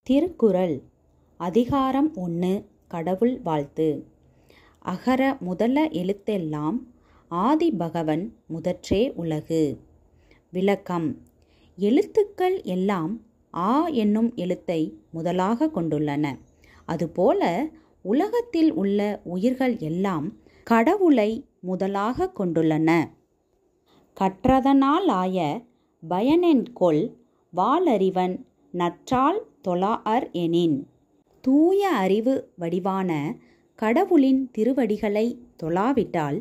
திருக்குறள் அதிகாரம் 1 கடவுள் வாழ்த்து. அகர முதல எழுத்தெல்லாம் ஆதி பகவன் முதற்றே உலகு. விளக்கம். எழுத்துக்கள் எல்லாம் ஆ என்னும் எழுத்தை முதலாக கொண்டுள்ளன. அதுபோல உலகத்தில் உள்ள உயிர்கள் எல்லாம் கடவுளை முதலாக கொண்டுள்ளன. கற்றதனாலாய பயனென்கொல் வாளறிவன் நற்றால் தொழாஅர் எனின். தூய அறிவு வடிவான கடவுளின் திருவடிகளை தொழாவிட்டால்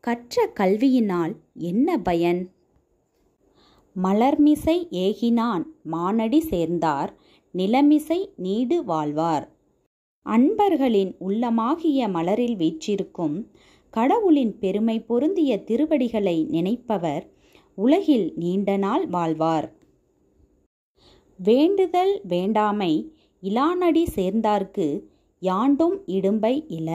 கற்ற கல்வியினால் என்ன பயன்? மலர்மிசை ஏகினான் மானடி சேர்ந்தார் நிலமிசை நீடு வாழ்வார். அன்பர்களின் உள்ளமாகிய மலரில் வீற்றிருக்கும் கடவுளின் பெருமை பொருந்திய திருவடிகளை நினைப்பவர் உலகில் நீண்ட நாள் வாழ்வார். வேண்டுதல் வேண்டாமை இலானடி சேர்ந்தார்க்கு யாண்டும் இடும்பை இல.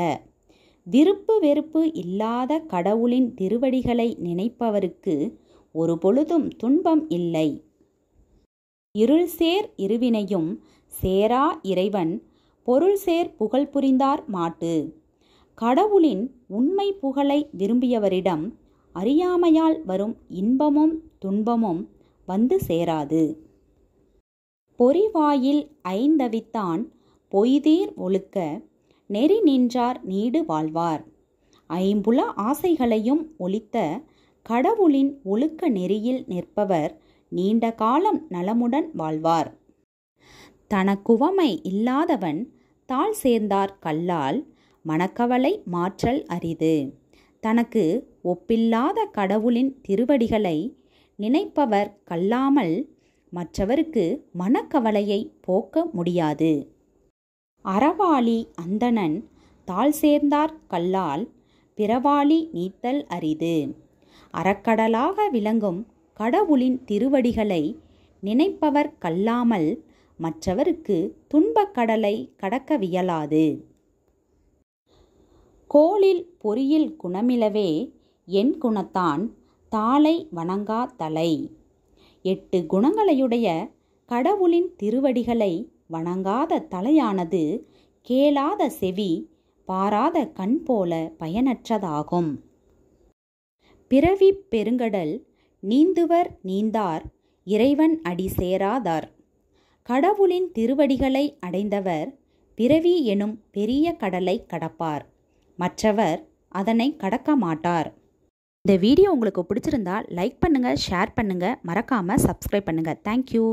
விருப்பு வெறுப்பு இல்லாத கடவுளின் திருவடிகளை நினைப்பவருக்கு ஒரு பொழுதும் துன்பம் இல்லை. இருள்சேர் இருவினையும் சேரா இறைவன் பொருள்சேர் புகழ் புரிந்தார் மாட்டு. கடவுளின் உண்மை புகழை விரும்பியவரிடம் அறியாமையால் வரும் இன்பமும் துன்பமும் வந்து சேராது. பொறிவாயில் ஐந்தவித்தான் பொய்தீர் ஒழுக்க நெறி நின்றார் நீடு வாழ்வார். ஐம்புல ஆசைகளையும் ஒழித்த கடவுளின் ஒழுக்க நெறியில் நிற்பவர் நீண்ட காலம் நலமுடன் வாழ்வார். தனக்குவமை இல்லாதவன் தாழ் சேர்ந்தார் கல்லால் மனக்கவலை மாற்றல் அரிது. தனக்கு ஒப்பில்லாத கடவுளின் திருவடிகளை நினைப்பவர் கல்லாமல் மற்றவருக்கு மனக்கவலையை போக்க முடியாது. அறவாளி அந்தணன் தாழ் சேர்ந்தார் கல்லால் பிறவாளி நீத்தல் அரிது. அறக்கடலாக விளங்கும் கடவுளின் திருவடிகளை நினைப்பவர் கல்லாமல் மற்றவருக்கு துன்பக்கடலை கடக்கவியலாது. கோளில் பொறியில் குணமிலவே என் குணத்தான் தாளை வணங்கா தலை. 8 குணங்களையுடைய கடவுளின் திருவடிகளை வணங்காத தலையானது கேளாத செவி பாராத கண் போல பயனற்றதாகும். பிறவி பெருங்கடல் நீந்துவர் நீந்தார் இறைவன் அடி சேராதார். கடவுளின் திருவடிகளை அடைந்தவர் பிறவி எனும் பெரிய கடலை கடப்பார். மற்றவர் அதனை கடக்க மாட்டார். இந்த வீடியோ உங்களுக்கு பிடிச்சிருந்தா லைக் பண்ணுங்கள், ஷேர் பண்ணுங்கள், மறக்காமல் சப்ஸ்கிரைப் பண்ணுங்கள். தேங்க்யூ.